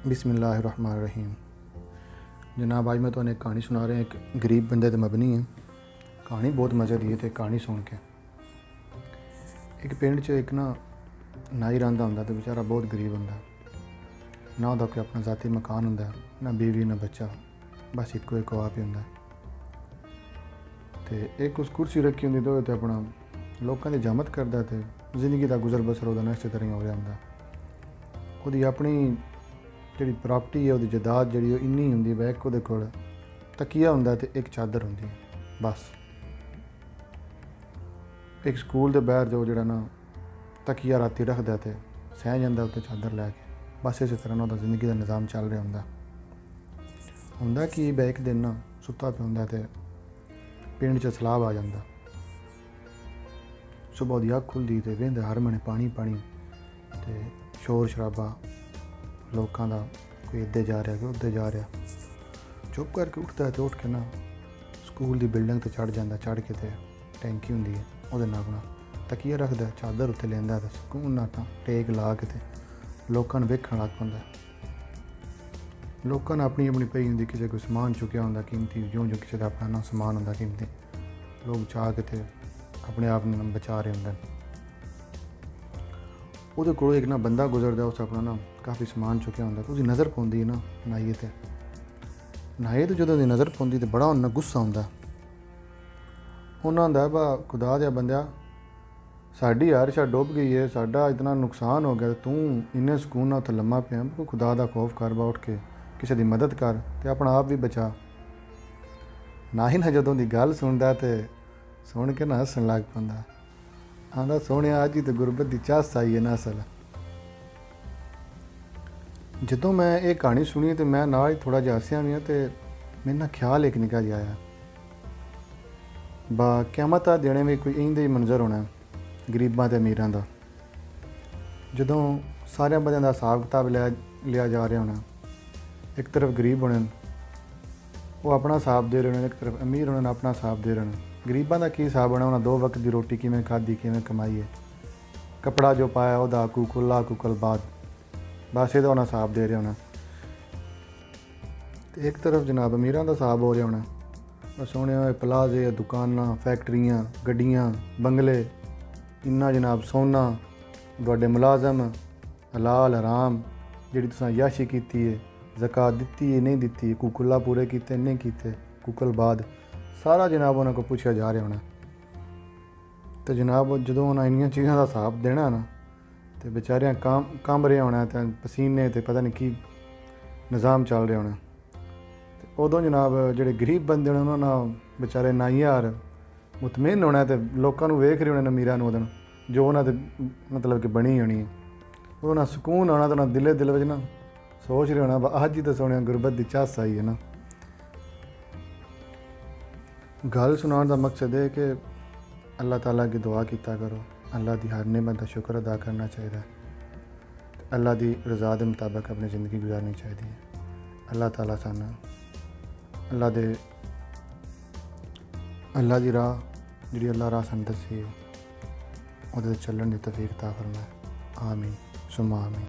बिस्मिल्लाहिर्रहमानिर्रहीम। जनाब आज मैं तुम्हें एक कहानी सुना रहा। एक गरीब बंदे ते मबनी है। कहानी बहुत मज़े दी है। तो कहानी सुन के एक पिंड च एक ना नाई रहिंदा हुंदा ते बेचारा बहुत गरीब हुंदा। ना उहदा कोई अपना ज़ाती मकान हुंदा, ना बीवी ना बच्चा, बस इक्को एक आप ही हुंदा। ते एक उस कुर्सी रखी हुंदी ते अपना लोकां दी जामत करदा ते जिंदगी दा गुजर बसर उहदा इस तरह हो रहा हुंदा। उहदी अपनी जी प्रॉपर्टी है, वो जायदाद जी इन्नी होंगी वै एक वो कोल तकिया होंदा ते एक चादर होंदी बस। एक स्कूल के बाहर जो जरा ना तकिया राती रखदा ते सह जाता उत्ते चादर लैके, बस इस तरह ना जिंदगी का निज़ाम चल रहा होंदा कि वै एक दिन ना सुता पे होंदा ते पिंड च सैलाब आ जाता। सुबह उसकी अख खुलती तो वेंदा हर मने पानी पानी ते शोर शराबा लोगों का, कोई इधर जा रहा कोई उधर जा रहा। चुप करके उठता है तो उठ के ना स्कूल की बिल्डिंग तो चढ़ जाता। चढ़ के तो टैंकी होंगी है वो अपना तकिया रखता, चादर उत्ते लेंदा तो सुकून ना टेक ला के लोगों ने वेखण लग पैंदा। लोगों ने अपनी अपनी पई होंगी, किसी कोई समान चुकया होंदा कीमती, जो जो किसी का अपना ना समान होंदा कीमती, लोग चाह के अपने आप को बचा रहे होंगे। वो को एक ना बंदा गुजरदा, उस अपना ना काफ़ी समान चुकया होंदा। तो उसकी नज़र पौंदी ना नाई ते जो उसकी नज़र पौंदी तो बड़ा उन्हें गुस्सा आंदा। उन्हें आंदा बा खुदा दिया बंदिया, साड़ी हरशा डुब गई है, साडा इतना नुकसान हो गया, तू इन्ने सुकून उत्थे लम्मा पिया, कोई खुदा का खौफ कर, बा उठ के किसी की मदद कर तो अपना आप भी बचा। नाई ना जदों दी गल सुनदा ते सुन के ना हसन लग पैंदा। आंदा सोहणे अज ही तो गुरबत की झस्स आई है ना असल। जदों मैं ये कहानी सुनी तो मैं नाल ही थोड़ा जिहा हसिया भी हाँ। तो मेरे ना ख्याल एक निका जिहा आया, बा क़यामत दा दिन भी कोई इंज ही मंजर होना गरीबां ते अमीरां दा। जदों सारे बंदियां दा हिसाब किताब लिया जा रहा होना। एक तरफ गरीब होने वो अपना हिसाब दे रहे हैं, एक तरफ अमीर होने अपना हिसाब दे रहे हैं। गरीबां दा की हिसाब होना, उन्हें 2 वक्त की रोटी किवें खाधी, किवें कमाई है, कपड़ा जो पाया वह कुल बाद, बस ये उन्हें हिसाब दे रहे होना। तो एक तरफ जनाब अमीरां दा हिसाब हो रहा होना, बस सोने प्लाजे, दुकानां, फैक्ट्रियां, गड्डियां, बंगले, इन्ना जनाब सोना, तुहाडे मुलाजम, हलाल हराम जिहड़ी तुसां याशी कीती है, ज़कात दित्ती है नहीं दित्ती, कुल्ला पूरे कीते नहीं कीते, कुल बाद सारा जनाब उन्होंने को पूछा जा रहा होना। तो जनाब जो उन्हें इन्नियां चीज़ों का हिसाब देना ना, तो बेचारियां कम रहे होना, तो पसीने तो पता नहीं की निज़ाम चल रहा होना। तो उदों जनाब जोड़े गरीब बंदे ने उन्होंने बेचारे नाईयार मुतमैन होना, तो लोगों को वेख रहे होने अमीरां उदों जो उन्होंने मतलब कि बनी होनी है, उन्होंने सुकून आना। तो उन्हें दिल में ना सोच रहे होना अज ही तो सोने गुरबत की झस्स आई है ना। गल सुनाने का मकसद है कि अल्लाह ताला की दुआ किया करो, अल्लाह की हर नेमत का शुक्र अदा करना चाहिए, अल्लाह की रज़ा के मुताबिक अपनी ज़िंदगी गुजारनी चाहिए। अल्लाह ताला सानू अल्लाह की राह जी अल्लाह राह सानू दसी है, वो चलने की तौफीक अता फरमाए। आमीन सुम्मा आमीन।